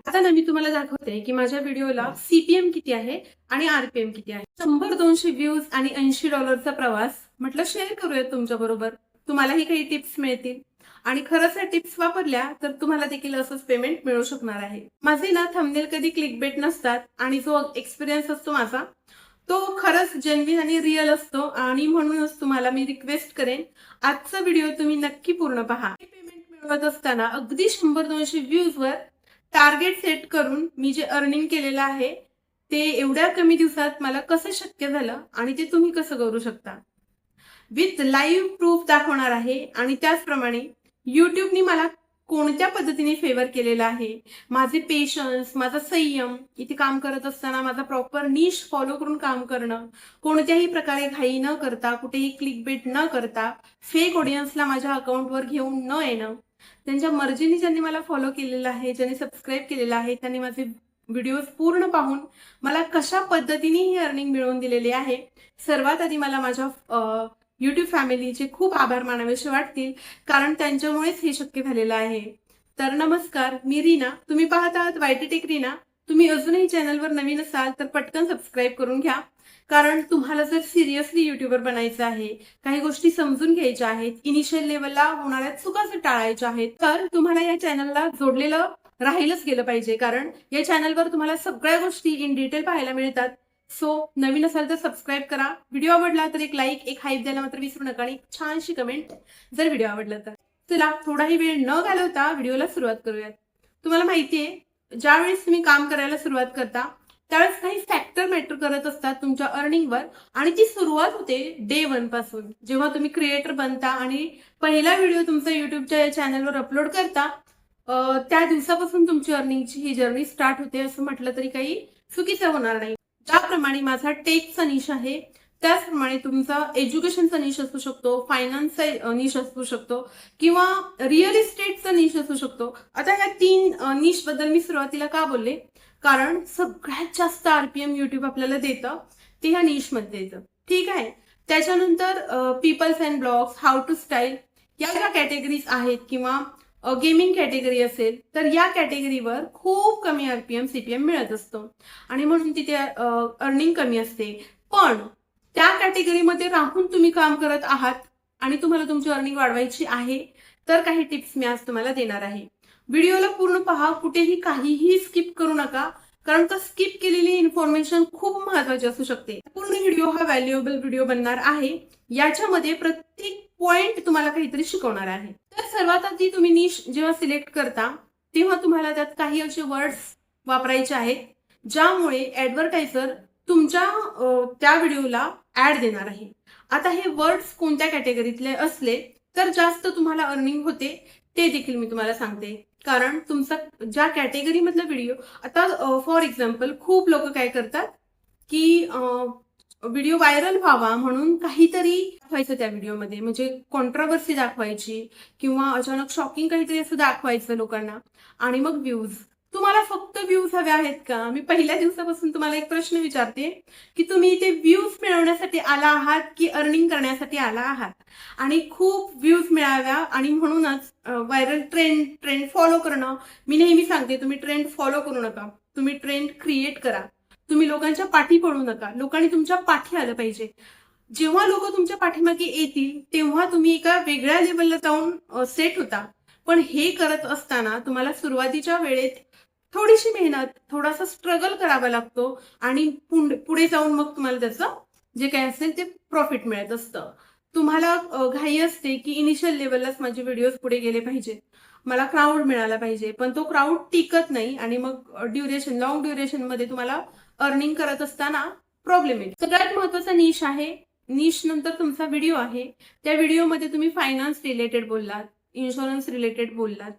आता ना मी तुम्हाला दाखवते की माझ्या व्हिडिओला सीपीएम किती आहे आणि आरपीएम किती आहे. 100-200 व्ह्यूज आणि $80चा प्रवास म्हटलं शेअर करूयात तुमच्या बरोबर. तुम्हालाही काही टिप्स मिळतील आणि खरंच या टिप्स वापरल्या तर तुम्हाला देखील असंच पेमेंट मिळू शकणार आहे. माझे ना थंबनेल कधी क्लिकबेट नसतात आणि जो एक्सपिरियन्स असतो माझा तो खरंच जेन्युइन आणि रिअल असतो आणि म्हणूनच तुम्हाला मी रिक्वेस्ट करेन आजचा व्हिडिओ तुम्ही नक्की पूर्ण पहा. पेमेंट मिळवत असताना अगदी 100-200 व्ह्यूजवर टार्गेट सेट करून मी जे अर्निंग केलेलं आहे ते एवढ्या कमी दिवसात मला कसं शक्य झालं आणि ते तुम्ही कसं करू शकता विथ लाईव्ह प्रूफ दाखवणार आहे. आणि त्याचप्रमाणे युट्यूबनी मला कोणत्या पद्धतीने फेवर केलेला आहे, माझे पेशन्स, माझा संयम, इथे काम करत असताना माझा प्रॉपर निश फॉलो करून काम करणं, कोणत्याही प्रकारे घाई न करता, कुठेही क्लिकबेट न करता, फेक ऑडियन्सला माझ्या अकाउंटवर घेऊन न येणं, त्यांच्या मर्जीने ज्यांनी मला फॉलो केलेलं आहे, ज्यांनी सबस्क्राईब केलेलं आहे, त्यांनी माझे व्हिडिओज पूर्ण पाहून मला कशा पद्धतीने ही अर्निंग मिळवून दिलेली आहे. सर्वात आधी मला माझ्या युट्यूब फॅमिलीचे खूप आभार मानावेसे वाटतील, कारण त्यांच्यामुळेच हे शक्य झालेलं आहे. तर नमस्कार, मी रीना. तुम्ही पाहत आहात वायटी टेक रीना. तुम्ही अजूनही चॅनलवर नवीन असाल तर पटकन सबस्क्राईब करून घ्या, कारण तुम्हाला जर सिरियसली युट्यूबर बनायचं आहे, काही गोष्टी समजून घ्यायच्या आहेत, इनिशियल लेवलला होणाऱ्या चुका टाळायच्या आहेत, तर तुम्हाला या चॅनलला जोडलेलं राहिलंच गेलं पाहिजे, कारण या चॅनलवर तुम्हाला सगळ्या गोष्टी इन डिटेल पाहायला मिळतात. सो नवीन असाल तर सबस्क्राईब करा. व्हिडिओ आवडला तर एक लाईक, एक हाईप द्यायला मात्र विसरू नका आणि छानशी कमेंट जर व्हिडिओ आवडला तर. चला थोडाही वेळ न घालवता व्हिडिओला सुरुवात करूयात. तुम्हाला माहितीये, ज्यावेळेस तुम्ही काम करायला सुरुवात करता त्यावेळेस काही फॅक्टर मॅटर करत असतात तुमच्या अर्निंगवर, आणि ती सुरुवात होते डे 1 पासून. जेव्हा तुम्ही क्रिएटर बनता आणि पहिला व्हिडिओ तुमचा युट्यूबच्या चॅनलवर अपलोड करता, त्या दिवसापासून तुमची अर्निंगची ही जर्नी स्टार्ट होते असं म्हटलं तरी काही चुकीचं होणार नाही. ज्याप्रमाणे माझा टेकचा निश आहे त्याचप्रमाणे तुमचा एज्युकेशनचा निश असू शकतो, फायनान्सचा निश असू शकतो किंवा रिअल इस्टेटचा निश असू शकतो. आता या 3 निश बद्दल मी सुरुवातीला का बोलले, कारण सगळ्यात जास्त आरपीएम युट्यूब आपल्याला देतं ते ह्या निश मध्ये देतं. ठीक आहे. त्याच्यानंतर peoples and blogs, how to style या ज्या कॅटेगरीज आहेत किंवा गेमिंग कॅटेगरी असेल तर या कॅटेगरीवर खूप कमी आरपीएम सीपीएम मिळत असतो आणि म्हणून तिथे अर्निंग कमी असते. पण त्या कॅटेगरीमध्ये राहून तुम्ही काम करत आहात आणि तुम्हाला तुमची अर्निंग वाढवायची आहे तर काही टिप्स मी आज तुम्हाला देणार आहे. व्हिडिओला पूर्ण पहा, कुठेही काहीही स्किप करू नका, कारण का स्किप केलेली इन्फॉर्मेशन खूप महत्वाची असू शकते. पूर्ण व्हिडिओ हा व्हॅल्युएबल व्हिडिओ बनणार आहे. याच्यामध्ये प्रत्येक पॉइंट तुम्हाला काहीतरी शिकवणार आहे. तर सर्वात आधी तुम्ही निश जेव्हा सिलेक्ट करता तेव्हा तुम्हाला त्यात काही असे वर्ड्स वापरायचे आहेत ज्यामुळे ऍडव्हर्टायझर तुमच्या त्या व्हिडिओला ऍड देणार आहे. आता हे वर्ड्स कोणत्या कॅटेगरीतले असले तर जास्त तुम्हाला अर्निंग होते ते देखील मी तुम्हाला सांगते, कारण तुमचा ज्या कॅटेगरी मधला व्हिडिओ, आता फॉर एक्झाम्पल खूप लोक काय करतात की व्हिडिओ व्हायरल व्हावा म्हणून काहीतरी दाखवायचं त्या व्हिडिओमध्ये, म्हणजे कॉन्ट्रोवर्सी दाखवायची किंवा अचानक शॉकिंग काहीतरी असं दाखवायचं लोकांना आणि मग व्ह्यूज. तुम्हाला फक्त व्ह्यूज हवे आहेत का? मी पहिल्या दिवसापासून तुम्हाला एक प्रश्न विचारते की तुम्ही इथे व्ह्यूज मिळवण्यासाठी आला आहात की अर्निंग करण्यासाठी आला आहात? आणि खूप व्ह्यूज मिळाव्या आणि म्हणूनच व्हायरल ट्रेंड फॉलो करणं. मी नेहमी सांगते, तुम्ही ट्रेंड फॉलो करू नका, तुम्ही ट्रेंड क्रिएट करा. तुम्ही लोकांच्या पाठी पडू नका, लोकांनी तुमच्या पाठी आलं पाहिजे. जेव्हा लोक तुमच्या पाठीमागे येतील तेव्हा तुम्ही एका वेगळ्या लेवलला जाऊन सेट होता. पण हे करत असताना तुम्हाला सुरुवातीच्या वेळेत थोडीशी मेहनत, थोडासा स्ट्रगल करावा लागतो आणि पुढे जाऊन मग तुम्हाला त्याचं जे काय असेल ते प्रॉफिट मिळत असतं. तुम्हाला घाई असते की इनिशियल लेवललाच माझे व्हिडिओज पुढे गेले पाहिजे, मला क्राऊड मिळाला पाहिजे, पण तो क्राऊड टिकत नाही आणि मग लॉंग ड्युरेशन मध्ये तुम्हाला अर्निंग करत असताना प्रॉब्लेम येतो. सगळ्यात महत्वाचा निश आहे. निश नंतर तुमचा व्हिडिओ आहे. त्या व्हिडिओमध्ये तुम्ही फायनान्स रिलेटेड बोललात, इन्शुरन्स रिलेटेड बोललात,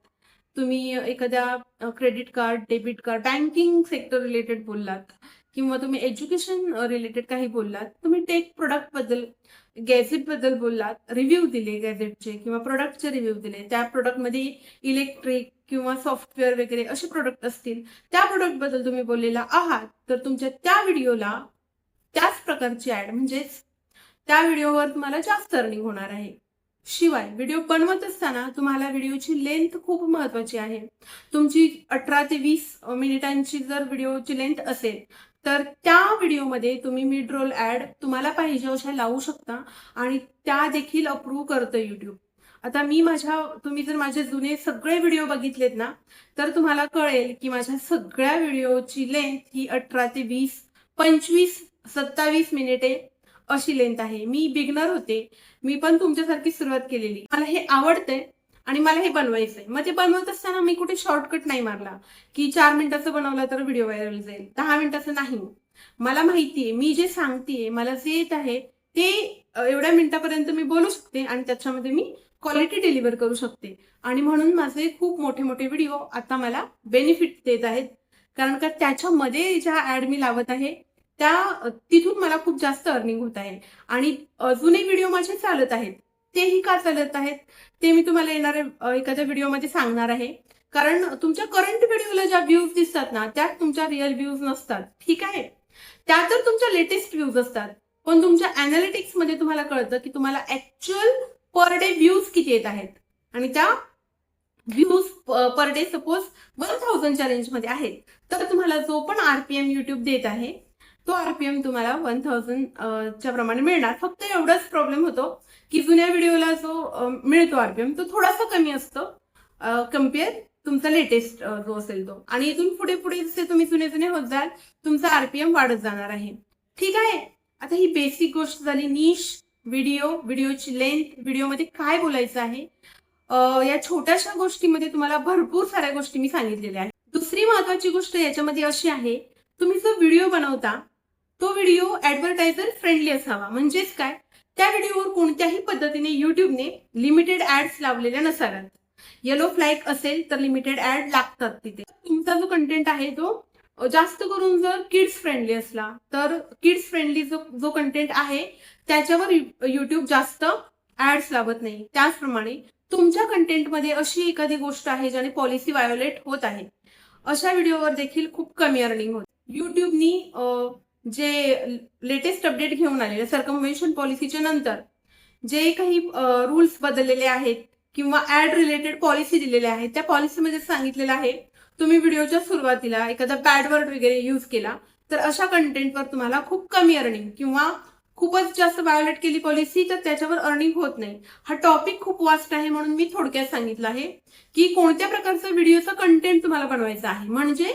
तुम्ही एखाद्या credit card, debit card, banking sector related बोललात किंवा तुम्ही एज्युकेशन रिलेटेड काही बोललात, तुम्ही टेक प्रोडक्ट बद्दल, गॅझेट बद्दल बोललात, रिव्ह्यू दिले गॅझेटचे किंवा प्रोडक्टचे रिव्ह्यू दिले, त्या प्रोडक्टमध्ये इलेक्ट्रिक किंवा सॉफ्टवेअर वगैरे असे प्रोडक्ट असतील, त्या प्रोडक्ट बद्दल तुम्ही बोललेला आहात तर तुमच्या त्या व्हिडिओला त्याच प्रकारची ऍड, म्हणजेच त्या व्हिडिओवर तुम्हाला जास्त अर्निंग होणार आहे. शिवाय व्हिडिओ बनवत असताना तुम्हाला व्हिडिओची लेंथ खूप महत्वाची आहे. तुमची 18 ते 20 मिनिटांची जर व्हिडिओची लेंथ असेल तर त्या व्हिडिओमध्ये तुम्ही मिड रोल ऍड तुम्हाला पाहिजे अशा लावू शकता आणि त्या देखील अप्रूव्ह करतं YouTube. आता तुम्ही जर माझे जुने सगळे व्हिडिओ बघितलेत ना तर तुम्हाला कळेल की माझ्या सगळ्या व्हिडिओची लेंथ ही 18 ते 20, 25, 27 मिनिटे अशी लेंथ आहे. मी बिगनर होते, मी पण तुमच्यासारखी सुरुवात केलेली. मला हे आवडतंय आणि मला हे बनवायचंय. मग ते बनवत असताना मी कुठे शॉर्टकट नाही मारला की 4 मिनिटाचं बनवलं तर व्हिडिओ व्हायरल जाईल, 10 मिनिटाचं नाही. मला माहितीये मी जे सांगतेय, मला जे येत आहे ते एवढ्या मिनिटापर्यंत मी बोलू शकते आणि त्याच्यामध्ये मी क्वालिटी डिलिव्हर करू शकते. आणि म्हणून माझे खूप मोठे मोठे व्हिडिओ आता मला बेनिफिट देत आहेत, कारण का त्याच्यामध्ये ज्या ऍड मी लावत आहे तिथून मला खूप जास्त अर्निंग होत आहे. आणि जुने व्हिडिओ माझे चालत आहेत. तेही का चालत आहेत ते मी तुम्हाला येणाऱ्या एखाद्या व्हिडिओमध्ये सांगणार आहे. कारण तुमच्या करंट व्हिडिओला ज्या व्ह्यूज दिसतात ना त्यात तुमच्या रिअल व्ह्यूज नसतात, ठीक आहे. त्या तर तुमच्या लेटेस्ट व्ह्यूज असतात, पण तुमच्या अनालिटिक्स मध्ये तुम्हाला कळतं की तुम्हाला ऍक्च्युअल पर डे व्ह्यूज किती येत आहेत. आणि त्या व्ह्यूज पर डे सपोज 1000च्या रेंजमध्ये आहेत तर तुम्हाला जो पण आरपीएम युट्यूब देत आहे तो आरपीएम तुम्हाला 1000च्या प्रमाणे मिळणार. फक्त एवढाच प्रॉब्लेम होतो की जुन्या व्हिडिओला जो मिळतो आरपीएम तो थोडासा कमी असतो कम्पेअर तुमचा लेटेस्ट जो असेल तो. आणि इथून पुढे पुढे जसे तुम्ही जुने होत जाल तुमचा आरपीएम वाढत जाणार आहे, ठीक आहे. आता ही बेसिक गोष्ट झाली. निश व्हिडिओची लेंथ, व्हिडिओमध्ये काय बोलायचं आहे, या छोट्याशा गोष्टीमध्ये तुम्हाला भरपूर साऱ्या गोष्टी मी सांगितलेल्या आहेत. दुसरी महत्वाची गोष्ट याच्यामध्ये अशी आहे, तुम्ही जो व्हिडिओ बनवता तो व्हिडिओ ऍडव्हर्टायझर फ्रेंडली असावा. म्हणजेच काय, त्या व्हिडिओवर कोणत्याही पद्धतीने युट्यूबने लिमिटेड ऍड्स लावलेल्या नसाव्यात. येलो फ्लॅग असेल तर लिमिटेड ऍड लागतात तिथे. तुमचा जो कंटेंट आहे तो जास्त करून जर किड्स फ्रेंडली असला तर किड्स फ्रेंडली जो कंटेंट आहे त्याच्यावर युट्यूब जास्त ऍड्स लावत नाही. त्याचप्रमाणे तुमच्या कंटेंटमध्ये अशी एखादी गोष्ट आहे ज्याने पॉलिसी व्हायोलेट होत आहे अशा व्हिडिओवर देखील खूप कमी अर्निंग होते. युट्यूबनी जे लेटेस्ट अपडेट घेऊन आलेले सर्कमव्हेन्शन पॉलिसीच्या नंतर जे काही रूल्स बदललेले आहेत किंवा ऍड रिलेटेड पॉलिसी दिलेल्या आहेत त्या पॉलिसीमध्ये सांगितलेलं आहे तुम्ही व्हिडिओच्या सुरुवातीला एखादा बॅड वर्ड वगैरे यूज केला तर अशा कंटेंटवर तुम्हाला खूप कमी अर्निंग किंवा खूपच जास्त व्हायोलेट केली पॉलिसी तर त्याच्यावर अर्निंग होत नाही. हा टॉपिक खूप वास्ट आहे म्हणून मी थोडक्यात सांगितलं आहे की कोणत्या प्रकारचा व्हिडिओचा कंटेंट तुम्हाला बनवायचा आहे म्हणजे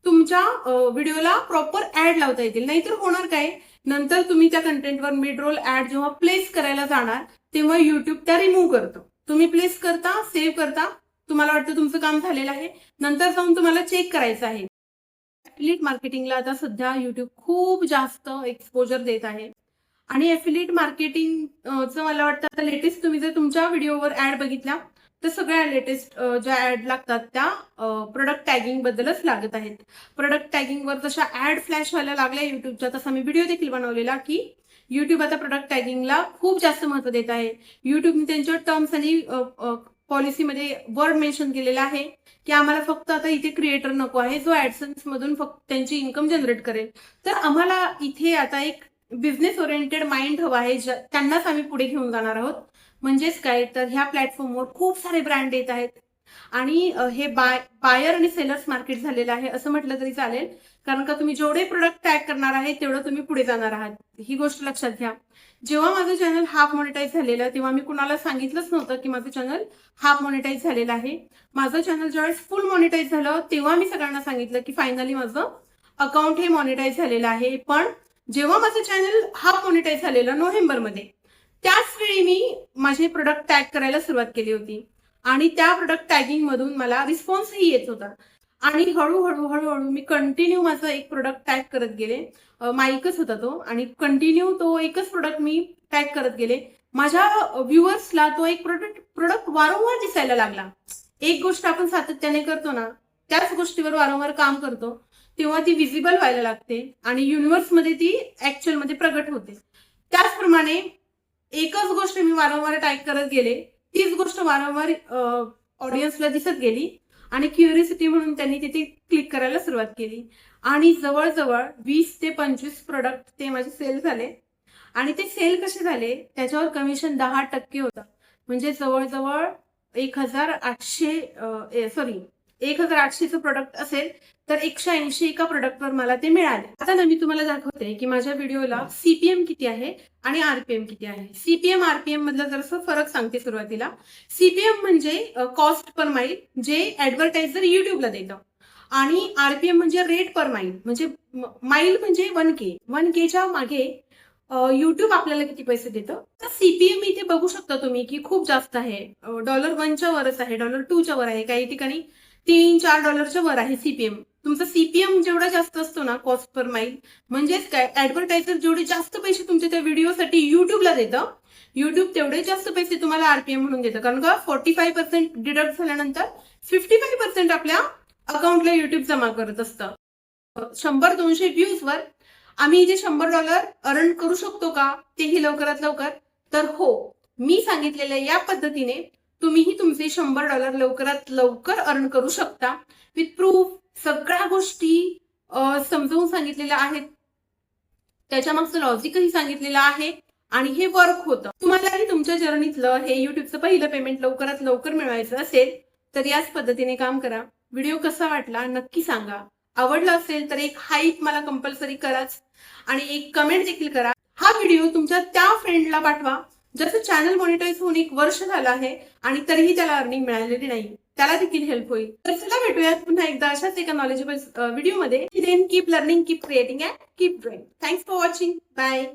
तुमच्या व्हिडिओला प्रॉपर ऍड लावता येतील. नाहीतर होणार काय, नंतर तुम्ही त्या कंटेंटवर मिड रोल ऍड जेव्हा प्लेस करायला जाणार तेव्हा युट्यूब त्या रिमूव्ह करतो. तुम्ही प्लेस करता, सेव्ह करता, तुम्हाला वाटतं तुमचं काम झालेलं आहे, नंतर जाऊन तुम्हाला चेक करायचं आहे. ऍफिलिएट मार्केटिंगला आता सध्या युट्यूब खूप जास्त एक्सपोजर देत आहे आणि ऍफिलिएट मार्केटिंगचं मला वाटतं आता लेटेस्ट तुम्ही जर तुमच्या व्हिडिओवर ऍड बघितल्या तर सगळ्या लेटेस्ट ज्या ऍड लागतात त्या प्रोडक्ट टॅगिंग बद्दलच लागत आहेत. प्रोडक्ट टॅगिंगवर जशा ऍड फ्लॅश व्हायला लागल्या युट्यूबच्या तसा मी व्हिडिओ देखील बनवलेला की युट्यूब आता प्रोडक्ट टॅगिंगला खूप जास्त महत्व देत आहे. युट्यूबने त्यांच्या टर्म्स आणि पॉलिसीमध्ये वर्ड मेन्शन केलेला आहे की आम्हाला फक्त आता इथे क्रिएटर नको आहे जो ऍडसन्स मधून फक्त त्यांची इन्कम जनरेट करेल. तर आम्हाला इथे आता एक बिझनेस ओरिएंटेड माइंड हवा आहे, त्यांनाच आम्ही पुढे घेऊन जाणार आहोत. म्हणजेच काय, तर ह्या प्लॅटफॉर्मवर खूप सारे ब्रँड येत आहेत आणि हे बायर आणि सेलर्स मार्केट झालेलं आहे असं म्हटलं तरी चालेल. कारण का तुम्ही जेवढे प्रोडक्ट टॅग करणार आहे तेवढं तुम्ही पुढे जाणार आहात, ही गोष्ट लक्षात घ्या. जेव्हा माझं चॅनल हाफ मॉनिटाईज झालेलं तेव्हा मी कुणाला सांगितलंच नव्हतं की माझं चॅनल हाफ मॉनिटाईज झालेलं आहे. माझं चॅनल ज्यावेळेस फुल मॉनिटाईज झालं तेव्हा मी सगळ्यांना सांगितलं की फायनली माझं अकाउंट हे मॉनिटाईज झालेलं आहे. पण जेव्हा माझं चॅनल हाफ मॉनिटाईज झालेलं नोव्हेंबरमध्ये त्याच वेळी मी माझे प्रोडक्ट टॅग करायला सुरुवात केली होती आणि त्या प्रोडक्ट टॅगिंग मधून मला रिस्पॉन्सही येत होता. आणि हळूहळू मी कंटिन्यू माझं एक प्रोडक्ट टॅग करत गेले. माईकच होता तो आणि कंटिन्यू तो एकच प्रोडक्ट मी टॅग करत गेले. माझ्या व्ह्युअर्सला तो एक प्रोडक्ट वारंवार दिसायला लागला. एक गोष्ट आपण सातत्याने करतो ना त्याच गोष्टीवर वारंवार काम करतो तेव्हा ती विजिबल व्हायला लागते आणि युनिव्हर्समध्ये ती ऍक्च्युअल मध्ये प्रगट होते. त्याचप्रमाणे एकच गोष्ट मी वारंवार टॅग करत गेले, तीच गोष्ट वारंवार ऑडियन्सला दिसत गेली आणि क्युरियोसिटी म्हणून त्यांनी तिथे क्लिक करायला सुरुवात केली आणि जवळजवळ 20 ते 25 प्रोडक्ट ते माझे सेल झाले. आणि ते सेल कसे झाले त्याच्यावर कमिशन 10% होतं. म्हणजे जवळजवळ 1800चं प्रोडक्ट असेल तर 180 एका प्रोडक्टवर मला ते मिळाले. आता ना मी तुम्हाला दाखवते की माझ्या व्हिडिओला सीपीएम किती आहे आणि आरपीएम किती आहे. सीपीएम आरपीएम मधला जरासा फरक सांगते सुरुवातीला. सीपीएम म्हणजे कॉस्ट पर माईल, जे ऍडव्हर्टायझर युट्यूबला देतं, आणि आरपीएम म्हणजे रेट पर माईल, म्हणजे माईल म्हणजे 1K. 1Kच्या मागे युट्यूब आपल्याला किती पैसे देतं. तर सीपीएम इथे बघू शकता तुम्ही की खूप जास्त आहे. $1च्या वरच आहे, $2च्या वर आहे, काही ठिकाणी $3-4च्या वर आहे सीपीएम. तुमचा सीपीएम जेवढा जास्त असतो ना, कॉस्ट पर माईल, म्हणजेच काय, ऍडव्हर्टायझर जेवढे जास्त पैसे तुमच्या त्या व्हिडिओसाठी युट्यूबला देतं, युट्यूब तेवढे जास्त पैसे तुम्हाला आरपीएम म्हणून देतं. कारण का 45% डिडक्ट झाल्यानंतर 55% आपल्या अकाउंटला युट्यूब जमा करत असतं. 100-200 व्ह्यूजवर आम्ही इथे $100 अर्न करू शकतो का, तेही लवकरात लवकर? तर हो, मी सांगितलेल्या या पद्धतीने तुम्हीही तुमचे $100 लवकरात लवकर अर्न करू शकता. विथ प्रूफ, सगळ्या गोष्टी समजावून सांगितलेल्या आहेत, त्याच्या मागचं लॉजिकही सांगितलेलं आहे, आणि हे वर्क होतं. तुम्हालाही तुमच्या जर्नीतलं हे युट्यूबचं पहिलं पेमेंट लवकरात लवकर मिळवायचं असेल तर याच पद्धतीने काम करा. व्हिडिओ कसा वाटला नक्की सांगा. आवडला असेल तर एक हाईप मला कंपल्सरी कराच, आणि एक कमेंट देखील करा. हा व्हिडिओ तुमच्या त्या फ्रेंडला पाठवा ज्याचं चॅनल मॉनिटाईज होऊन 1 वर्ष झालं आहे आणि तरीही त्याला अर्निंग मिळालेली नाही, त्याला देखील हेल्प होईल. तर चला भेटूयात पुन्हा एकदा अशाच एका नॉलेजेबल व्हिडिओमध्ये. Keep learning, keep creating and keep drawing. Thanks for watching. Bye.